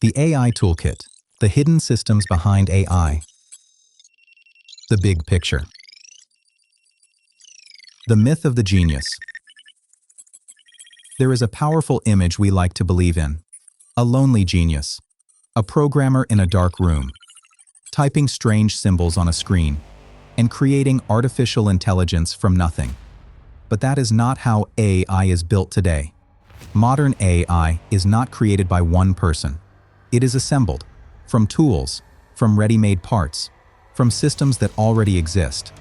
The AI Toolkit, the hidden systems behind AI. The big picture. The myth of the genius. There is a powerful image we like to believe in. A lonely genius. A programmer in a dark room, typing strange symbols on a screen, and creating artificial intelligence from nothing. But that is not how AI is built today. Modern AI is not created by one person. It is assembled from tools, from ready-made parts, from systems that already exist.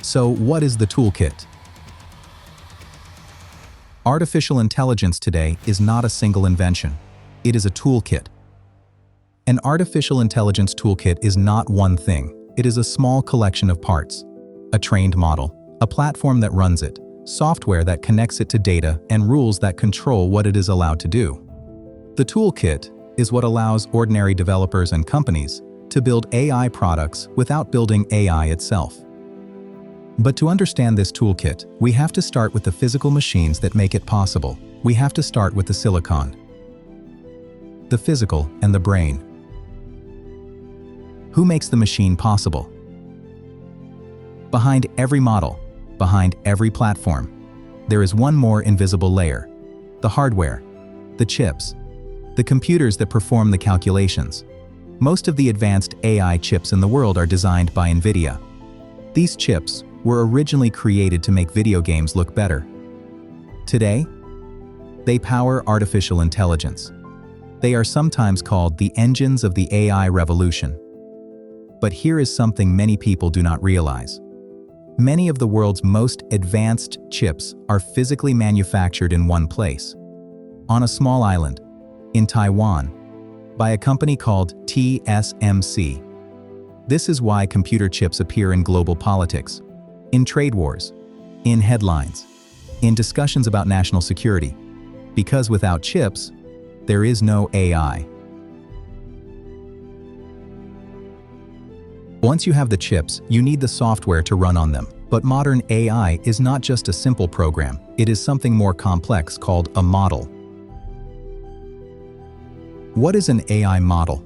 So, what is the toolkit? Artificial intelligence today is not a single invention. It is a toolkit. An artificial intelligence toolkit is not one thing. It is a small collection of parts. A trained model, a platform that runs it, software that connects it to data, and rules that control what it is allowed to do. The toolkit is what allows ordinary developers and companies to build AI products without building AI itself. But to understand this toolkit, we have to start with the physical machines that make it possible. We have to start with the silicon. The physical and the brain. Who makes the machine possible? Behind every model, behind every platform, there is one more invisible layer. The hardware, the chips, the computers that perform the calculations. Most of the advanced AI chips in the world are designed by NVIDIA. These chips were originally created to make video games look better. Today, they power artificial intelligence. They are sometimes called the engines of the AI revolution. But here is something many people do not realize. Many of the world's most advanced chips are physically manufactured in one place, on a small island, in Taiwan, by a company called TSMC. This is why computer chips appear in global politics, in trade wars, in headlines, in discussions about national security, because without chips, there is no AI. Once you have the chips, you need the software to run on them. But modern AI is not just a simple program, it is something more complex called a model. What is an AI model?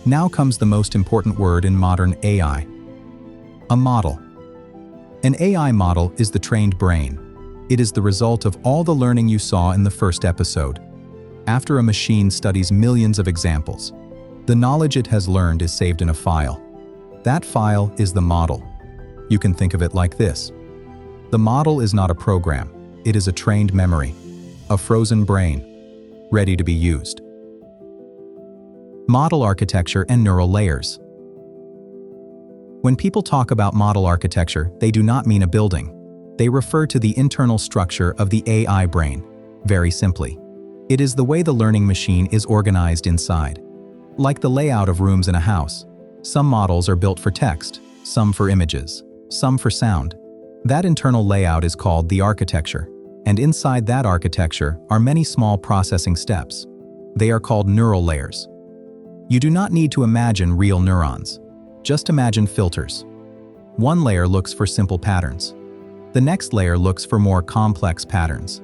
Now comes the most important word in modern AI. A model. An AI model is the trained brain. It is the result of all the learning you saw in the first episode. After a machine studies millions of examples, the knowledge it has learned is saved in a file. That file is the model. You can think of it like this. The model is not a program. It is a trained memory, a frozen brain, ready to be used. Model architecture and neural layers. When people talk about model architecture, they do not mean a building. They refer to the internal structure of the AI brain. Very simply, it is the way the learning machine is organized inside. Like the layout of rooms in a house. Some models are built for text, some for images, some for sound. That internal layout is called the architecture. And inside that architecture are many small processing steps. They are called neural layers. You do not need to imagine real neurons. Just imagine filters. One layer looks for simple patterns. The next layer looks for more complex patterns.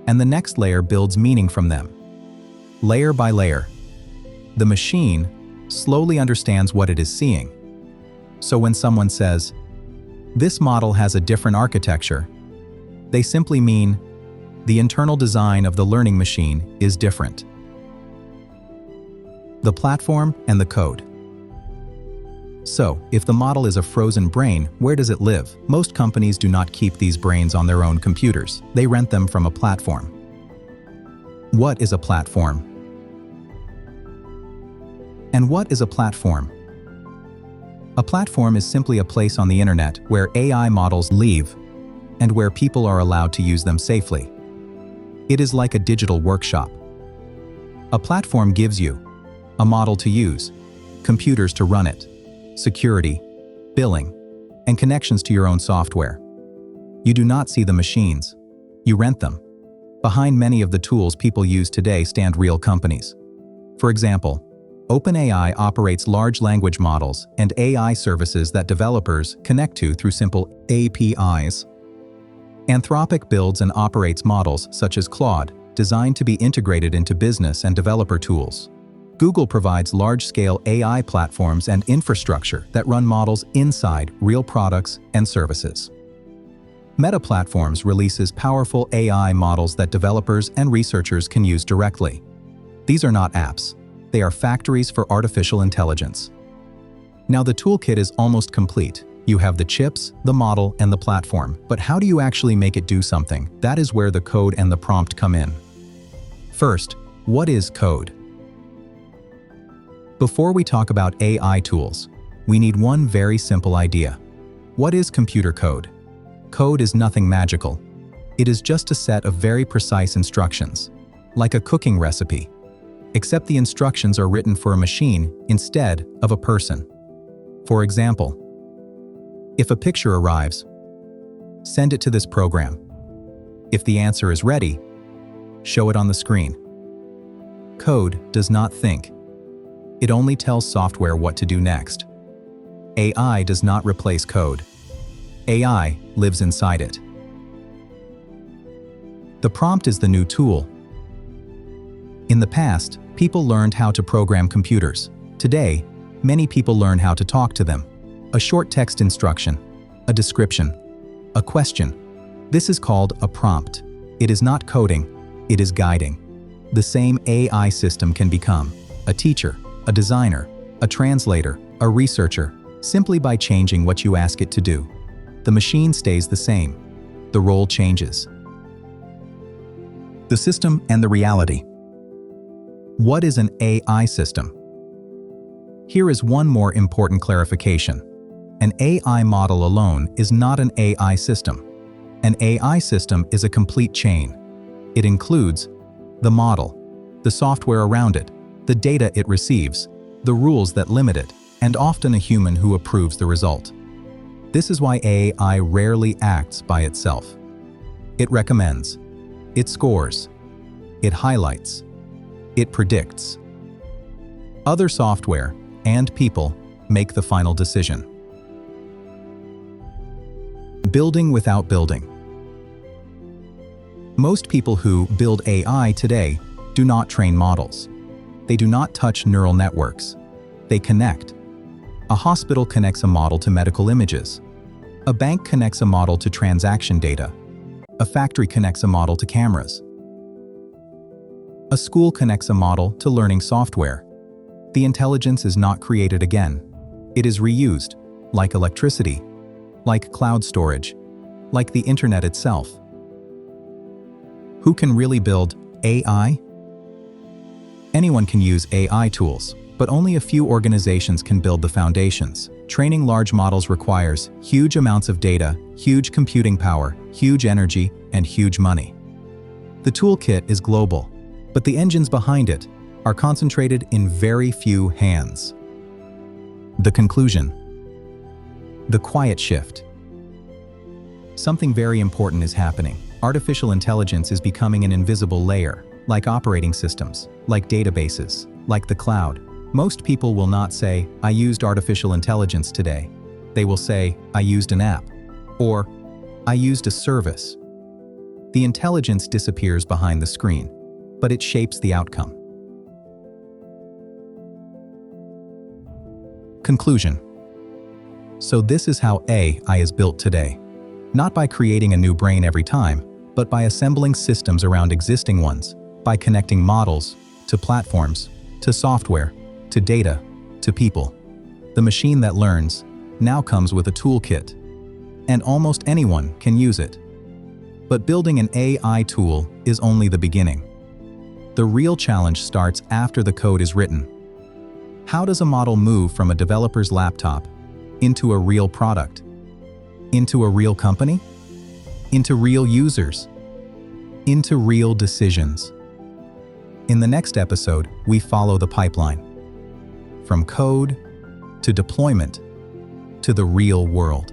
And the next layer builds meaning from them. Layer by layer. The machine slowly understands what it is seeing. So when someone says, "This model has a different architecture," they simply mean, the internal design of the learning machine is different. The platform and the code. So, if the model is a frozen brain, where does it live? Most companies do not keep these brains on their own computers. They rent them from a platform. What is a platform? And what is a platform? A platform is simply a place on the internet where AI models live and where people are allowed to use them safely. It is like a digital workshop. A platform gives you a model to use, computers to run it, security, billing, and connections to your own software. You do not see the machines. You rent them. Behind many of the tools people use today stand real companies. For example, OpenAI operates large language models and AI services that developers connect to through simple APIs. Anthropic builds and operates models such as Claude, designed to be integrated into business and developer tools. Google provides large-scale AI platforms and infrastructure that run models inside real products and services. Meta Platforms releases powerful AI models that developers and researchers can use directly. These are not apps. They are factories for artificial intelligence. Now the toolkit is almost complete. You have the chips, the model, and the platform. But how do you actually make it do something? That is where the code and the prompt come in. First, what is code? Before we talk about AI tools, we need one very simple idea. What is computer code? Code is nothing magical. It is just a set of very precise instructions, like a cooking recipe, except the instructions are written for a machine instead of a person. For example, if a picture arrives, send it to this program. If the answer is ready, show it on the screen. Code does not think. It only tells software what to do next. AI does not replace code. AI lives inside it. The prompt is the new tool. In the past, people learned how to program computers. Today, many people learn how to talk to them. A short text instruction, a description, a question. This is called a prompt. It is not coding, it is guiding. The same AI system can become a teacher, a designer, a translator, a researcher, simply by changing what you ask it to do. The machine stays the same. The role changes. The system and the reality. What is an AI system? Here is one more important clarification. An AI model alone is not an AI system. An AI system is a complete chain. It includes the model, the software around it, the data it receives, the rules that limit it, and often a human who approves the result. This is why AI rarely acts by itself. It recommends, it scores, it highlights, it predicts. Other software and people make the final decision. Building without building. Most people who build AI today do not train models. They do not touch neural networks. They connect. A hospital connects a model to medical images. A bank connects a model to transaction data. A factory connects a model to cameras. A school connects a model to learning software. The intelligence is not created again. It is reused, like electricity, like cloud storage, like the internet itself. Who can really build AI? Anyone can use AI tools, but only a few organizations can build the foundations. Training large models requires huge amounts of data, huge computing power, huge energy, and huge money. The toolkit is global, but the engines behind it are concentrated in very few hands. The conclusion. The quiet shift. Something very important is happening. Artificial intelligence is becoming an invisible layer, like operating systems, like databases, like the cloud. Most people will not say, "I used artificial intelligence today." They will say, "I used an app," or "I used a service." The intelligence disappears behind the screen, but it shapes the outcome. Conclusion. So this is how AI is built today. Not by creating a new brain every time, but by assembling systems around existing ones, by connecting models to platforms, to software, to data, to people. The machine that learns now comes with a toolkit, and almost anyone can use it. But building an AI tool is only the beginning. The real challenge starts after the code is written. How does a model move from a developer's laptop into a real product? Into a real company? Into real users? Into real decisions? In the next episode, we follow the pipeline. From code to deployment to the real world.